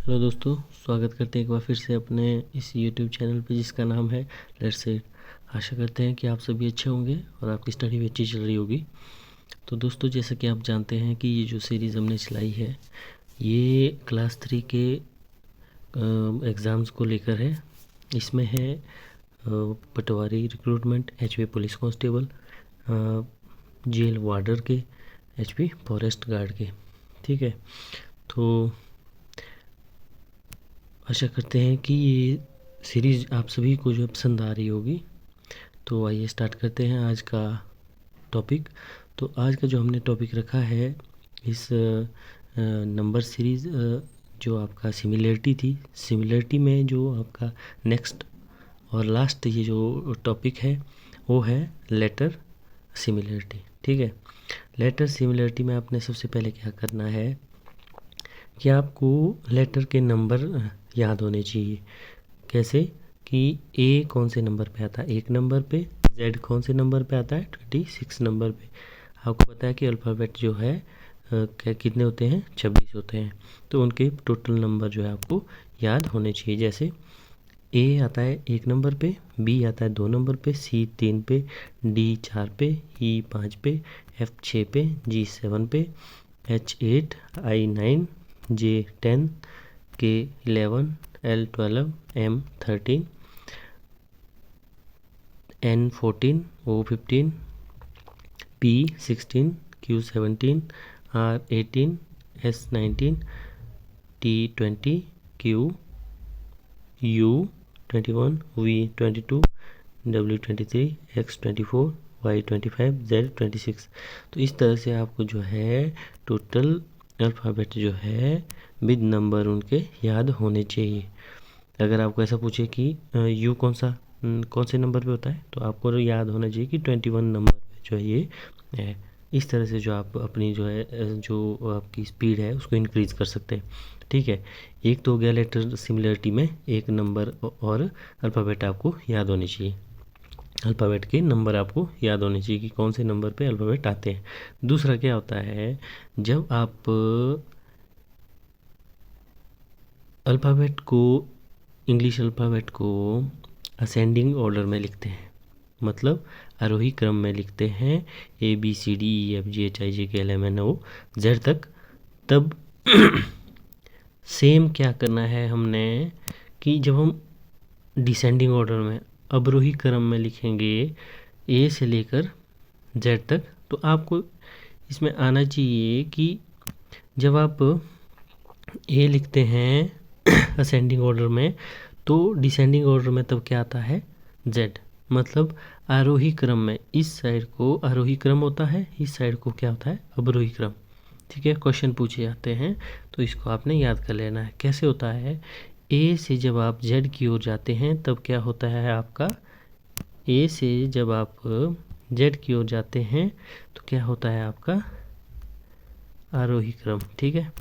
Hello दोस्तों, स्वागत करते हैं एक बार फिर से अपने इस YouTube चैनल पे जिसका नाम है लेट्स से। आशा करते हैं कि आप सभी अच्छे होंगे और आपकी स्टडी भी अच्छी चल रही होगी। तो दोस्तों, जैसा कि आप जानते हैं कि ये जो सीरीज़ हमने चलाई है ये क्लास 3 के एग्ज़ाम्स को लेकर है। इसमें है patwari recruitment, HP police constable, jail warder के, HP फॉरेस्ट गार्ड के। ठीक है, तो आशा करते हैं कि ये सीरीज़ आप सभी को जो पसंद आ रही होगी। तो आइए स्टार्ट करते हैं आज का टॉपिक। तो आज का जो हमने टॉपिक रखा है इस नंबर सीरीज़, जो आपका सिमिलरिटी थी, सिमिलरिटी में जो आपका नेक्स्ट और लास्ट ये जो टॉपिक है वो है लेटर सिमिलरिटी। ठीक है, लेटर सिमिलरिटी में आपने सबसे पहले क्या करना है कि आपको लेटर के नंबर याद होने चाहिए। कैसे कि ए कौन से नंबर पे आता है 1 नंबर पे, जेड कौन से नंबर पे आता है 26 नंबर पे। आपको पता है कि अल्फ़ाबेट जो है कितने होते हैं 26 होते हैं, तो उनके टोटल नंबर जो है आपको याद होने चाहिए। जैसे ए आता है 1 नंबर पे, बी आता है 2 नंबर पे, सी 3 पे, डी 4 पे, ई 5 पे, एफ 6 पे, जी 7 पे, एच 8, आई 9, जे 10, K 11, L 12, M 13, N 14, O 15, P 16, Q 17, R 18, S 19, T 20, Q U 21, V 22, W 23, X 24, Y 25, Z 26। तो इस तरह से आपको जो है टोटल अल्फ़ाबेट जो है विद नंबर उनके याद होने चाहिए। अगर आपको ऐसा पूछे कि यू कौन से नंबर पे होता है, तो आपको याद होना चाहिए कि 21 नंबर पे जो है ये है। इस तरह से जो आप अपनी जो है जो आपकी स्पीड है उसको इंक्रीज़ कर सकते हैं। ठीक है, एक तो हो गया लेटर सिमिलरिटी में एक नंबर और अल्फ़ाबेट आपको याद होनी चाहिए। अल्फ़ाबेट के नंबर आपको याद होने चाहिए कि कौन से नंबर पे अल्फ़ाबेट आते हैं। दूसरा क्या होता है, जब आप अल्फ़ाबेट को इंग्लिश अल्फ़ाबेट को असेंडिंग ऑर्डर में लिखते हैं, मतलब आरोही क्रम में लिखते हैं ABCDEFGHIJKLMNO Z तक, तब सेम क्या करना है हमने कि जब हम डिसेंडिंग ऑर्डर में अवरोही क्रम में लिखेंगे ए से लेकर Z तक, तो आपको इसमें आना चाहिए कि जब आप ए लिखते हैं असेंडिंग ऑर्डर में तो डिसेंडिंग ऑर्डर में तब क्या आता है जेड, मतलब आरोही क्रम में इस साइड को आरोही क्रम होता है, इस साइड को क्या होता है अवरोही क्रम। ठीक है, क्वेश्चन पूछे जाते हैं तो इसको आपने याद कर लेना है। कैसे होता है, ए से जब आप जेड की ओर जाते हैं तब क्या होता है आपका, ए से जब आप जेड की ओर जाते हैं तो क्या होता है आपका आरोही क्रम। ठीक है,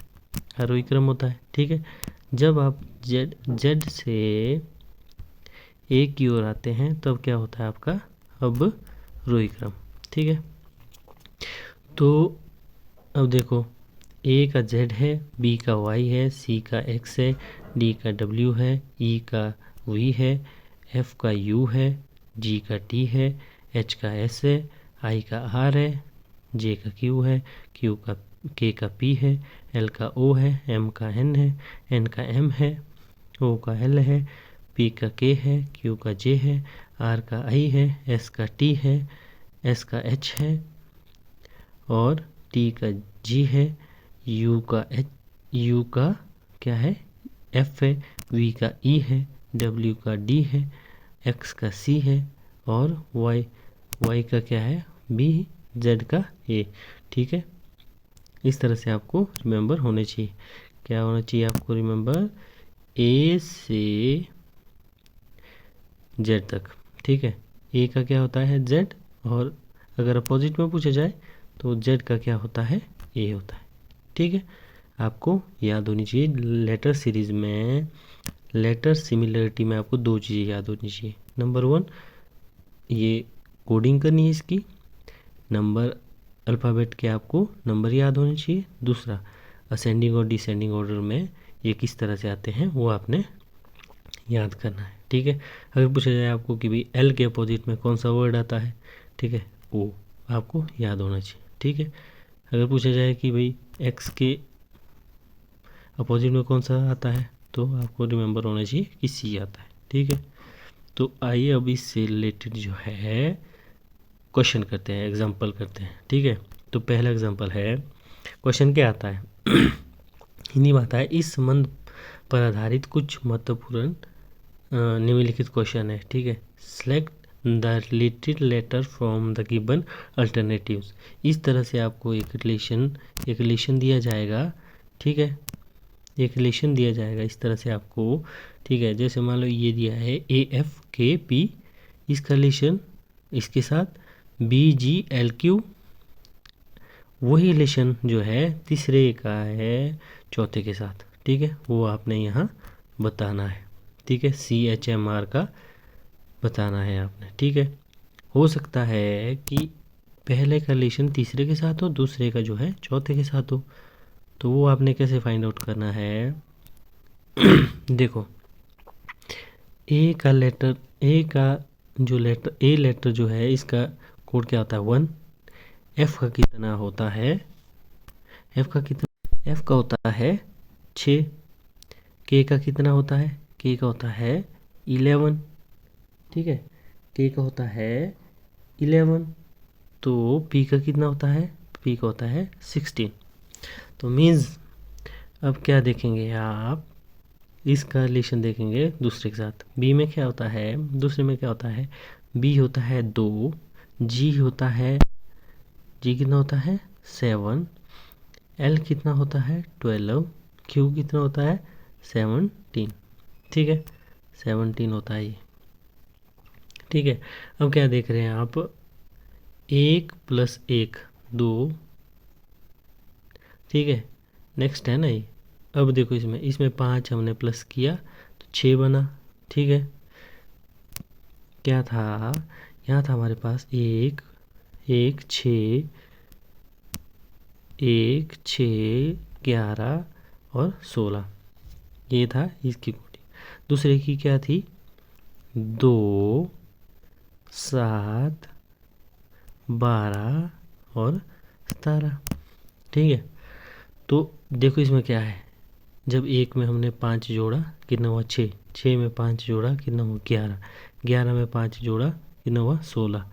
आरोही क्रम होता है। ठीक है, जब आप जेड से ए की ओर आते हैं तब क्या होता है आपका अवरोही क्रम। ठीक है, तो अब देखो ए का जेड है, बी का वाई है, सी का एक्स है, डी का डब्ल्यू है, ई का वी है, एफ का यू है, जी का टी है, एच का एस है, आई का आर है, जे का क्यू है, क्यू का के का पी है, एल का ओ है, एम का एन है, एन का एम है, ओ का एल है, पी का के है, क्यू का जे है, आर का आई है, एस का टी है, एस का एच है और टी का जी है, यू का क्या है एफ है, वी का ई है, डब्ल्यू का डी है, एक्स का सी है और वाई का क्या है बी, जेड का ए। ठीक है, इस तरह से आपको रिमेंबर होने चाहिए। क्या होना चाहिए आपको रिमेंबर, ए से जेड तक। ठीक है, ए का क्या होता है जेड, और अगर अपोजिट में पूछा जाए तो जेड का क्या होता है ए होता है। ठीक है, आपको याद होनी चाहिए। लेटर सीरीज में लेटर सिमिलरिटी में आपको 2 चीज़ें याद होनी चाहिए। नंबर 1 ये कोडिंग करनी है इसकी, नंबर अल्फ़ाबेट के आपको नंबर याद होने चाहिए। दूसरा असेंडिंग और डिसेंडिंग ऑर्डर में ये किस तरह से आते हैं वो आपने याद करना है। ठीक है, अगर पूछा जाए आपको कि भाई एल के अपोजिट में कौन सा वर्ड आता है, ठीक है, वो आपको याद होना चाहिए। ठीक है, अगर पूछा जाए कि भाई एक्स के अपोजिट में कौन सा आता है, तो आपको रिमेंबर होना चाहिए कि सी आता है। ठीक है, तो आइए अब इससे रिलेटेड जो है क्वेश्चन करते हैं, एग्जाम्पल करते हैं। ठीक है, तो पहला एग्जाम्पल है, क्वेश्चन क्या आता है हिंदी में आता है, इस संबंध पर आधारित कुछ महत्वपूर्ण निम्नलिखित क्वेश्चन है। ठीक है, select the related letter from the given alternatives. इस तरह से आपको एक रिलेशन दिया जाएगा। ठीक है, एक रिलेशन दिया जाएगा इस तरह से आपको। ठीक है, जैसे मान लो ये दिया है ए एफ के पी, इसका रिलेशन इसके साथ बी जी एल क्यू, वही रिलेशन जो है तीसरे का है चौथे के साथ। ठीक है, वो आपने यहाँ बताना है। ठीक है, सी एच एम आर का बताना है आपने। ठीक है, हो सकता है कि पहले का रिलेशन तीसरे के साथ हो, दूसरे का जो है चौथे के साथ हो, तो वो आपने कैसे फाइंड आउट करना है देखो, ए का लेटर, ए का जो लेटर, ए लेटर जो है इसका कोड क्या होता है 1, एफ का कितना होता है, एफ का कितना, एफ का होता है 6, के का कितना होता है, के का होता है 11। ठीक है, के का होता है 11, तो पी का कितना होता है, पी का होता है 16। तो मीन्स अब क्या देखेंगे आप, इसका रिलेशन देखेंगे दूसरे के साथ। बी में क्या होता है, दूसरे में क्या होता है, बी होता है 2, जी होता है, जी कितना होता है 7, एल कितना होता है 12, क्यू कितना होता है 17। ठीक है, 17 होता है ये। ठीक है, अब क्या देख रहे हैं आप, 1 + 1 2। ठीक है, नेक्स्ट है ना ये। अब देखो इसमें 5 हमने प्लस किया तो 6 बना। ठीक है, क्या था, यहाँ था हमारे पास 1 1 6, 1 6 11 और 16, ये था इसकी कोटी। दूसरे की क्या थी, 2 7 12 और 17। ठीक है, तो देखो इसमें क्या है, जब एक में हमने 5 जोड़ा कितना हुआ 6, 6 में 5 जोड़ा कितना हुआ 11, 11 में 5 जोड़ा कितना हुआ 16।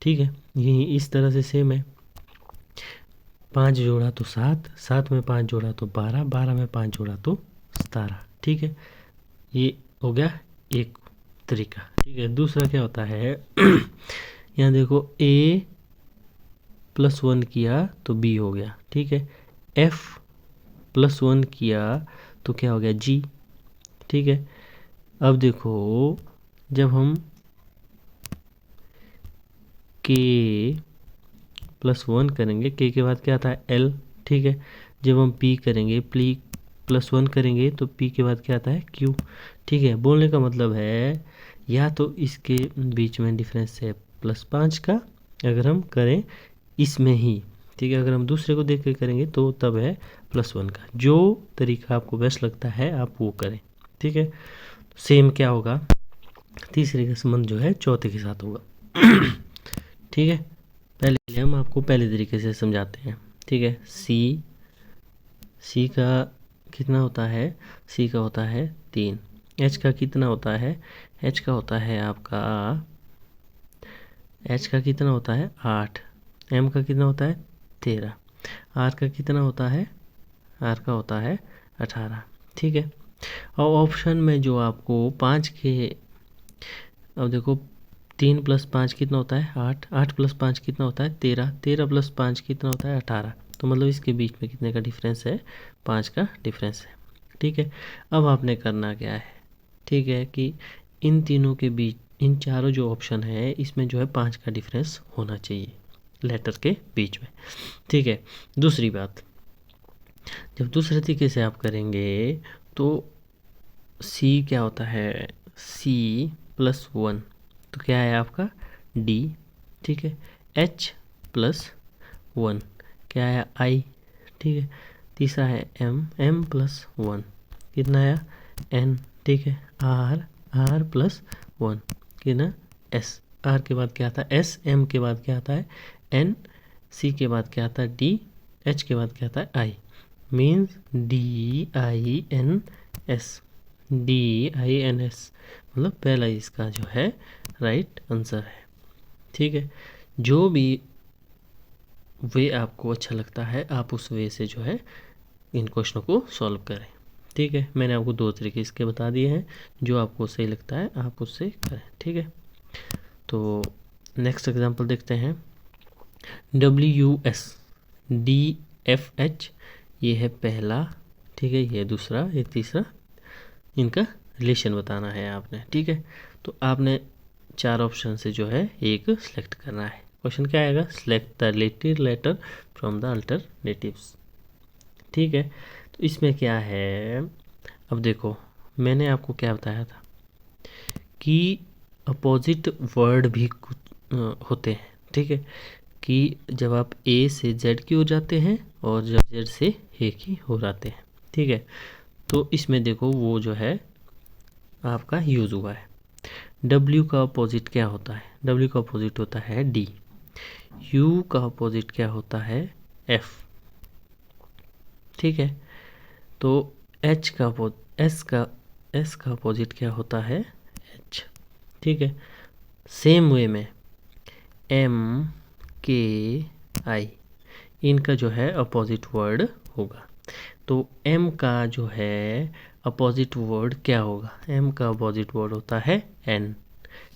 ठीक है, यही इस तरह से सेम है, 5 जोड़ा तो 7, 7 में 5 जोड़ा तो 12, 12 में 5 जोड़ा तो 17। ठीक है, ये हो गया एक तरीका। ठीक है, दूसरा क्या होता है यहाँ देखो, a + 1 किया तो b हो गया। ठीक है, f + 1 किया तो क्या हो गया g। ठीक है, अब देखो जब हम k + 1 करेंगे, k के बाद क्या आता है l। ठीक है, जब हम p करेंगे, p + 1 करेंगे तो p के बाद क्या आता है q। ठीक है, बोलने का मतलब है या तो इसके बीच में डिफरेंस है +5 का, अगर हम करें इसमें ही। ठीक है, अगर हम दूसरे को देख कर करेंगे तो तब है +1 का। जो तरीका आपको बेस्ट लगता है आप वो करें। ठीक है, सेम क्या होगा, तीसरे का संबंध जो है चौथे के साथ होगा। ठीक है, पहले हम आपको पहले तरीके से समझाते हैं। ठीक है, सी का कितना होता है, सी का होता है 3, एच का कितना होता है, एच का होता है आपका, एच का कितना होता है 8, एम का कितना होता है 13, आर का कितना होता है, आर का होता है 18। ठीक है, और ऑप्शन में जो आपको 5 के, अब देखो 3 + 5 कितना होता है 8, 8 + 5 कितना होता है 13, 13 + 5 कितना होता है 18। तो मतलब इसके बीच में कितने का डिफरेंस है, 5 का डिफरेंस है। ठीक है, अब आपने करना क्या है, ठीक है, कि इन तीनों के बीच, इन चारों जो ऑप्शन है इसमें जो है 5 का डिफरेंस होना चाहिए लेटर के बीच में। ठीक है, दूसरी बात, जब दूसरे तरीके से आप करेंगे तो सी क्या होता है, सी + 1 तो क्या है आपका डी। ठीक है, एच + 1 क्या है आई। ठीक है, तीसरा है एम, एम + 1 कितना आया n, ठीक है। r प्लस 1 कितना s, r के बाद क्या आता है s, m के बाद क्या आता है n, c के बाद क्या आता है d, h के बाद क्या आता है i, मीन्स DINS, DINS मतलब पहला इसका जो है राइट आंसर है। ठीक है, जो भी वे आपको अच्छा लगता है आप उस वे से जो है इन क्वेश्चनों को सॉल्व करें। ठीक है, मैंने आपको 2 तरीके इसके बता दिए हैं, जो आपको सही लगता है आप उससे करें। ठीक है, तो नेक्स्ट एग्जांपल देखते हैं। WS DFH ये है पहला, ठीक है, ये दूसरा, ये तीसरा, इनका रिलेशन बताना है आपने। ठीक है, तो आपने 4 ऑप्शन से जो है एक सिलेक्ट करना है। क्वेश्चन क्या आएगा, select the related letter from the alternatives. ठीक है, तो इसमें क्या है, अब देखो मैंने आपको क्या बताया था कि अपोजिट वर्ड भी कुछ होते हैं। ठीक है, कि जब आप A से Z की ओर जाते हैं और जब Z से A की ओर आते हैं। ठीक है, तो इसमें देखो वो जो है आपका यूज़ हुआ है। W का अपोजिट क्या होता है, W का अपोजिट होता है D। U का अपोजिट क्या होता है F। ठीक है, तो S का अपोजिट क्या होता है H। ठीक है, सेम वे में M K I इनका जो है अपोजिट वर्ड होगा। तो M का जो है अपोजिट वर्ड क्या होगा, M का अपोजिट वर्ड होता है N।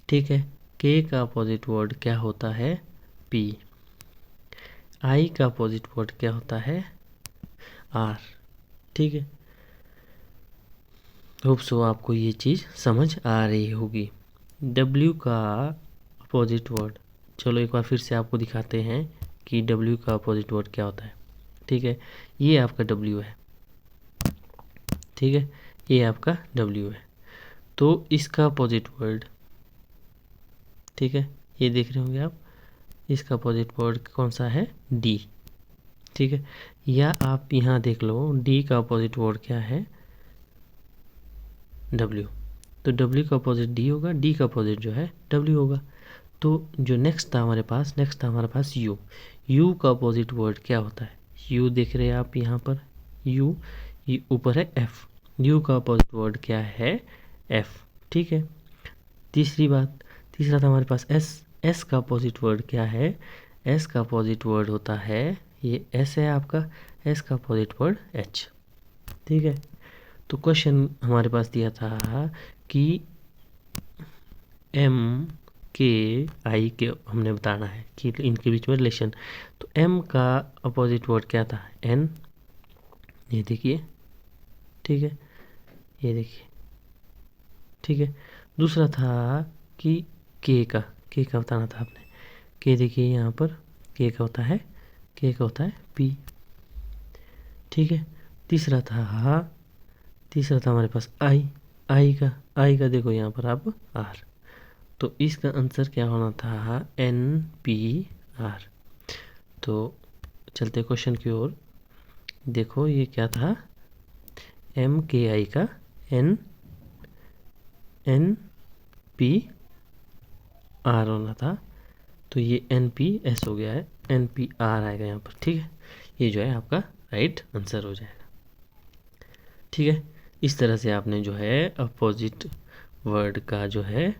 ठीक है, K का अपोजिट वर्ड क्या होता है P। I का अपोजिट वर्ड क्या होता है R। ठीक है, होप सो आपको ये चीज़ समझ आ रही होगी। W का अपोजिट वर्ड, चलो एक बार फिर से आपको दिखाते हैं कि W का अपोजिट वर्ड क्या होता है। ठीक है, ये आपका W है। ठीक है, ये आपका W है, तो इसका अपोजिट वर्ड, ठीक है, ये देख रहे होंगे आप, इसका अपोजिट वर्ड कौन सा है D। ठीक है, या आप यहाँ देख लो D का अपोजिट वर्ड क्या है W। तो W का अपोजिट D होगा, D का अपोजिट जो है W होगा। तो जो नेक्स्ट था हमारे पास U। U का अपोजिट वर्ड क्या होता है, U देख रहे हैं आप यहाँ पर, U ऊपर है F, U का अपोजिट वर्ड क्या है F। ठीक है, तीसरा था हमारे पास S। S का अपोजिट वर्ड क्या है, S का अपोजिट वर्ड होता है, ये S है आपका, S का अपोजिट वर्ड H। ठीक है, तो क्वेश्चन हमारे पास दिया था कि M के I के हमने बताना है कि इनके बीच में रिलेशन। तो M का अपोजिट वर्ड क्या था N, ये देखिए। ठीक है, ये देखिए। ठीक है, दूसरा था कि K का बताना था आपने। K देखिए यहाँ पर, K का होता है P। ठीक है, तीसरा था हमारे पास I का देखो यहाँ पर आप R। तो इसका आंसर क्या होना था NPR। तो चलते क्वेश्चन की ओर, देखो ये क्या था MKI का NPR होना था, तो ये NPS हो गया है, NPR आएगा यहाँ पर। ठीक है, ये जो है आपका राइट आंसर हो जाएगा। ठीक है, इस तरह से आपने जो है अपोजिट वर्ड का जो है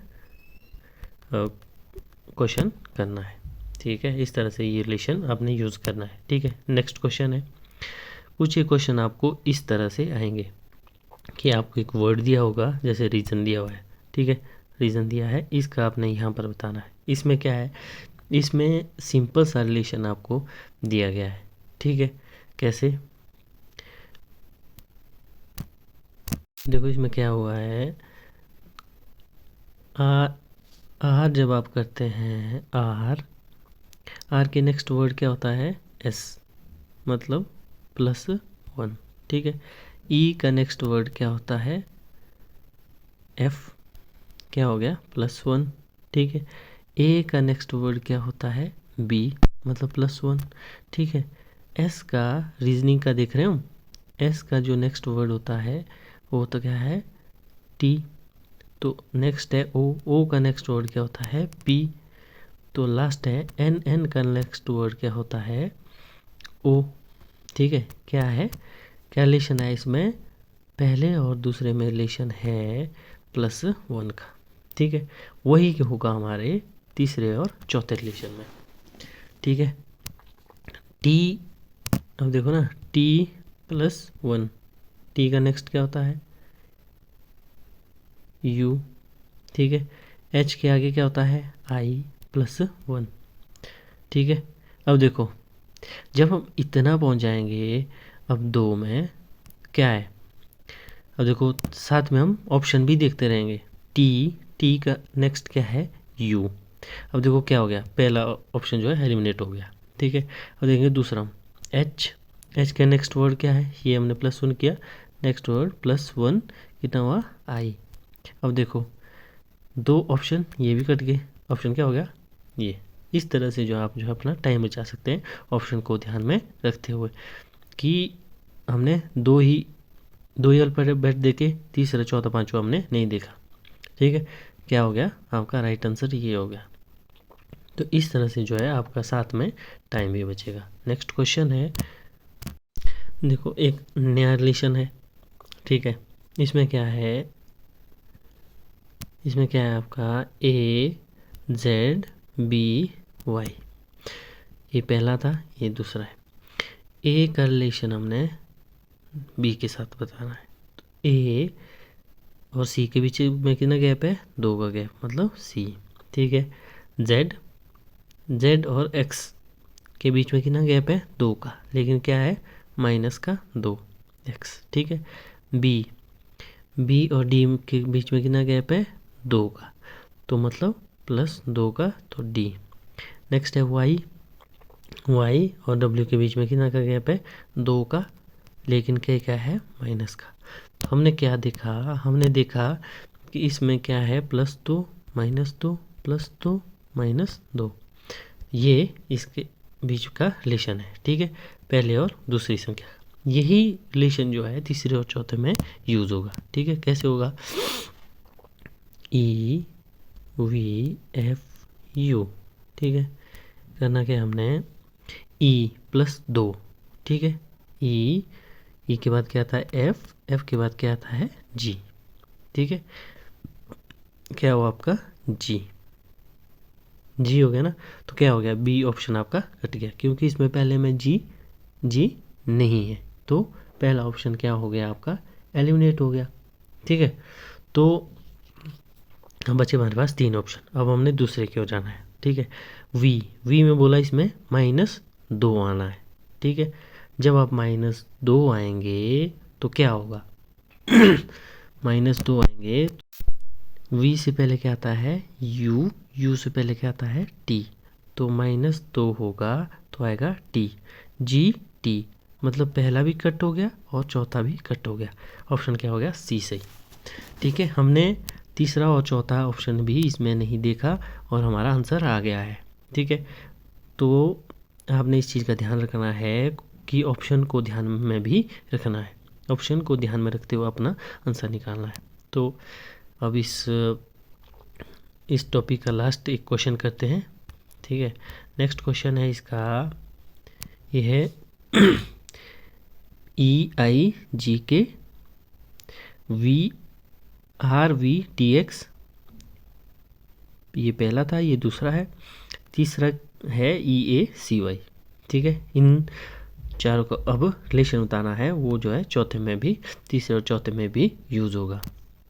क्वेश्चन करना है। ठीक है, इस तरह से ये रिलेशन आपने यूज़ करना है। ठीक है, नेक्स्ट क्वेश्चन है, कुछ ये क्वेश्चन आपको इस तरह से आएंगे कि आपको एक वर्ड दिया होगा, जैसे रीज़न दिया हुआ है। ठीक है, रीज़न दिया है, इसका आपने यहाँ पर बताना है। इसमें क्या है, इसमें सिंपल सा रिलेशन आपको दिया गया है। ठीक है, कैसे, देखो इसमें क्या हुआ है, आर जब आप करते हैं आर के नेक्स्ट वर्ड क्या होता है एस, मतलब +1। ठीक है, ई का नेक्स्ट वर्ड क्या होता है एफ, क्या हो गया +1। ठीक है, ए का नेक्स्ट वर्ड क्या होता है बी, मतलब +1। ठीक है, एस का रीजनिंग का देख रहे हो, एस का जो नेक्स्ट वर्ड होता है ओ तो क्या है टी, तो नेक्स्ट है ओ, ओ का नेक्स्ट वर्ड क्या होता है पी, तो लास्ट है एन, एन का नेक्स्ट वर्ड क्या होता है ओ। ठीक है, क्या है, क्या रिलेशन है इसमें, पहले और दूसरे में रिलेशन है +1 का। ठीक है, वही होगा हमारे तीसरे और चौथे रिलेशन में। ठीक है, टी, अब देखो ना T+1, टी का नेक्स्ट क्या होता है U। ठीक है, H के आगे क्या होता है I+1। ठीक है, अब देखो जब हम इतना पहुंच जाएंगे, अब 2 में क्या है, अब देखो साथ में हम ऑप्शन भी देखते रहेंगे। टी का नेक्स्ट क्या है U। अब देखो क्या हो गया, पहला ऑप्शन जो है एलिमिनेट हो गया। ठीक है, अब देखेंगे दूसरा एच का नेक्स्ट वर्ड क्या है, ये हमने +1 किया, नेक्स्ट वर्ड +1 कितना हुआ I। अब देखो 2 ऑप्शन ये भी कट गए, ऑप्शन क्या हो गया ये। इस तरह से जो आप जो है अपना टाइम बचा सकते हैं ऑप्शन को ध्यान में रखते हुए कि हमने दो ही अल्फ़ाबेट देखे, तीसरा चौथा पांचवा हमने नहीं देखा। ठीक है, क्या हो गया आपका राइट आंसर ये हो गया। तो इस तरह से जो है आपका साथ में टाइम भी बचेगा। नेक्स्ट क्वेश्चन है, देखो एक नया रिलेशन है। ठीक है, इसमें क्या है, इसमें क्या है आपका AZBY, ये पहला था, ये दूसरा है। ए का रिलेशन हमने बी के साथ बताना है। तो ए और सी के बीच में कितना गैप है 2 का गैप, मतलब सी। ठीक है, जेड और एक्स के बीच में कितना गैप है 2 का, लेकिन क्या है -2x। ठीक है, बी और डी के बीच में कितना गैप है 2 का, तो मतलब +2 का, तो डी। नेक्स्ट है वाई और डब्ल्यू के बीच में कितना का गैप है 2 का, लेकिन क्या है माइनस का। तो हमने क्या देखा, हमने देखा कि इसमें क्या है +2 -2 +2 -2, ये इसके बीच का रिलेशन है। ठीक है, पहले और दूसरी संख्या, यही रिलेशन जो है तीसरे और चौथे में यूज होगा। ठीक है, कैसे होगा EVFU। ठीक है, करना क्या हमने E+2। ठीक है, ई के बाद क्या आता है एफ के बाद क्या आता है जी। ठीक है, क्या हुआ आपका जी हो गया ना, तो क्या हो गया बी ऑप्शन आपका कट गया, क्योंकि इसमें पहले में जी नहीं है, तो पहला ऑप्शन क्या हो गया आपका एलिमिनेट हो गया। ठीक है, तो हम बचे हमारे पास 3 ऑप्शन, अब हमने दूसरे की ओर जाना है। ठीक है, वी में बोला इसमें -2 आना है। ठीक है, जब आप -2 आएंगे तो क्या होगा -2 आएंगे, वी से पहले क्या आता है यू से पहले क्या आता है टी, तो -2 होगा तो आएगा टी, मतलब पहला भी कट हो गया और चौथा भी कट हो गया, ऑप्शन क्या हो गया सी सही। ठीक है, हमने तीसरा और चौथा ऑप्शन भी इसमें नहीं देखा और हमारा आंसर आ गया है। ठीक है, तो आपने इस चीज़ का ध्यान रखना है कि ऑप्शन को ध्यान में भी रखना है, ऑप्शन को ध्यान में रखते हुए अपना आंसर निकालना है। तो अब इस टॉपिक का लास्ट एक क्वेश्चन करते हैं। ठीक है, नेक्स्ट क्वेश्चन है इसका, ये है EIGK VRVTX, ये पहला था, ये दूसरा है, तीसरा है EACY। ठीक है, इन चारों को अब रिलेशन बताना है, वो जो है चौथे में भी, तीसरे और चौथे में भी यूज़ होगा।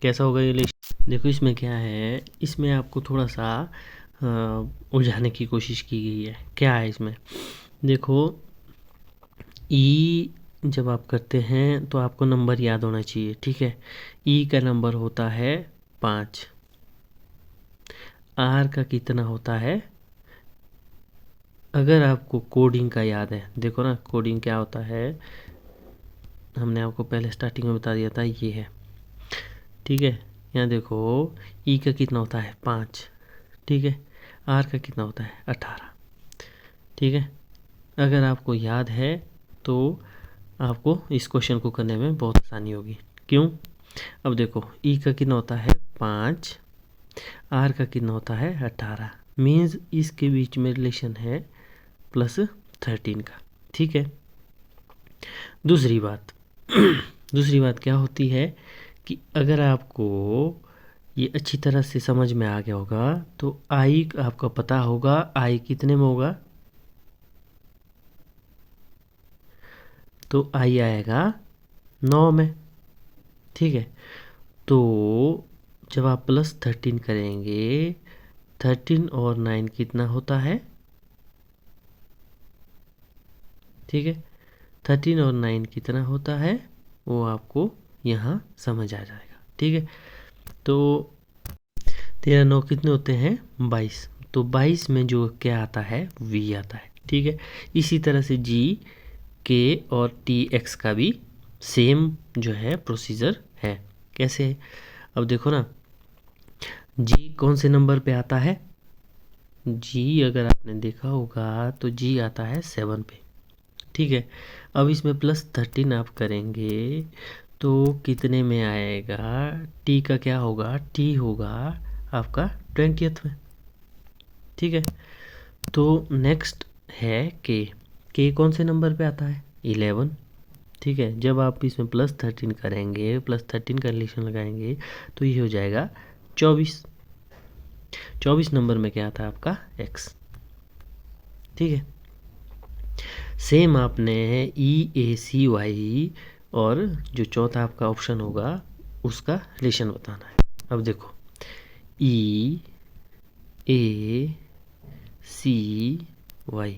कैसा होगा ये रिलेशन, देखो इसमें क्या है, इसमें आपको थोड़ा सा उलझाने की कोशिश की गई है। क्या है इसमें, देखो ई जब आप करते हैं तो आपको नंबर याद होना चाहिए। ठीक है, ई का नंबर होता है 5, आर का कितना होता है, अगर आपको कोडिंग का याद है, देखो ना कोडिंग क्या होता है, हमने आपको पहले स्टार्टिंग में बता दिया था, ये है। ठीक है, यहाँ देखो ई का कितना होता है 5, ठीक है, आर का कितना होता है 18। ठीक है, अगर आपको याद है तो आपको इस क्वेश्चन को करने में बहुत आसानी होगी। क्यों, अब देखो ई का कितना होता है 5, आर का कितना होता है 18, मीन्स इसके बीच में रिलेशन है +13 का। ठीक है। दूसरी बात दूसरी बात क्या होती है कि अगर आपको ये अच्छी तरह से समझ में आ गया होगा तो आई आपका पता होगा आई कितने में होगा, तो आई आएगा 9 में। ठीक है। तो जब आप +13 करेंगे 13 और 9 कितना होता है, ठीक है, 13 और 9 कितना होता है वो आपको यहाँ समझ आ जाएगा। ठीक है। तो 13 9 कितने होते हैं 22, तो 22 में जो क्या आता है v आता है। ठीक है। इसी तरह से g k और t x का भी सेम जो है प्रोसीजर है। कैसे है, अब देखो ना, g कौन से नंबर पे आता है, g अगर आपने देखा होगा तो g आता है 7 पे। ठीक है। अब इसमें +13 आप करेंगे तो कितने में आएगा, t का क्या होगा, t होगा आपका 20th में। ठीक है। तो नेक्स्ट है k कौन से नंबर पे आता है 11। ठीक है। जब आप इसमें +13 करेंगे, +13 का रिलेशन लगाएंगे तो ये हो जाएगा 24। 24 नंबर में क्या आता है आपका x। ठीक है। सेम आपने EACY और जो चौथा आपका ऑप्शन होगा उसका रिलेशन बताना है। अब देखो EACY y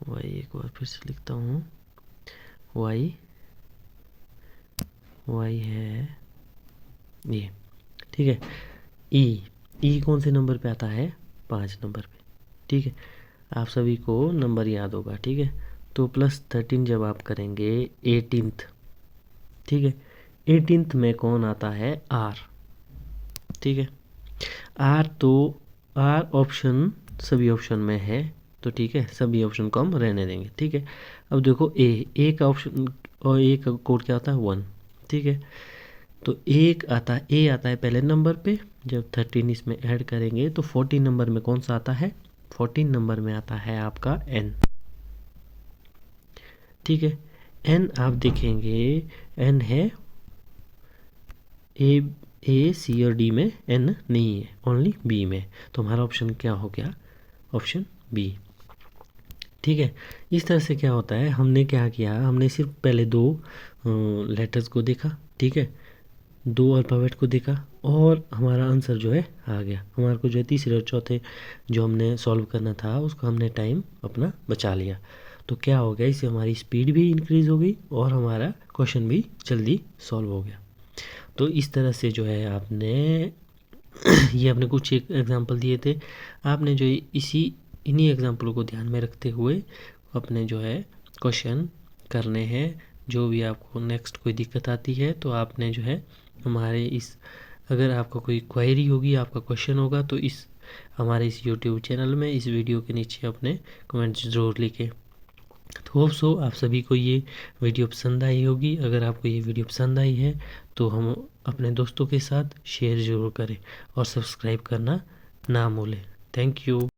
एक बार फिर से लिखता हूँ, y है ये। ठीक है। ई कौन से नंबर पे आता है 5 नंबर पे। ठीक है। आप सभी को नंबर याद होगा। ठीक है। तो +13 जब आप करेंगे 18th, ठीक है, 18th में कौन आता है R। ठीक है। R तो R ऑप्शन सभी ऑप्शन में है, तो ठीक है सभी ऑप्शन को हम रहने देंगे। ठीक है। अब देखो ए का ऑप्शन और ए का कोड क्या आता है 1। ठीक है। तो एक आता है ए आता है पहले नंबर पे, जब 13 इसमें ऐड करेंगे तो 14 नंबर में कौन सा आता है, 14 नंबर में आता है आपका n। ठीक है। n आप देखेंगे n है ए सी और डी में n नहीं है, ओनली बी में, तो हमारा ऑप्शन क्या हो गया, ऑप्शन बी। ठीक है। इस तरह से क्या होता है, हमने क्या किया, हमने सिर्फ पहले 2 लेटर्स को देखा। ठीक है। 2 अल्फ़ाबेट को देखा और हमारा आंसर जो है आ गया। हमारे को जो है तीसरे और चौथे जो हमने सॉल्व करना था उसका हमने टाइम अपना बचा लिया। तो क्या हो गया, इससे हमारी स्पीड भी इंक्रीज़ हो गई और हमारा क्वेश्चन भी जल्दी सॉल्व हो गया। तो इस तरह से जो है आपने ये आपने कुछ एक एग्जांपल दिए थे, आपने जो इन्हीं एग्जांपलों को ध्यान में रखते हुए अपने जो है क्वेश्चन करने हैं। जो भी आपको नेक्स्ट कोई दिक्कत आती है तो आपने जो है हमारे अगर आपका कोई क्वेरी होगी, आपका क्वेश्चन होगा, तो हमारे इस यूट्यूब चैनल में इस वीडियो के नीचे अपने कमेंट्स ज़रूर लिखें। तो होप सो आप सभी को ये वीडियो पसंद आई होगी। अगर आपको ये वीडियो पसंद आई है तो हम अपने दोस्तों के साथ शेयर ज़रूर करें और सब्सक्राइब करना ना भूलें। Thank you.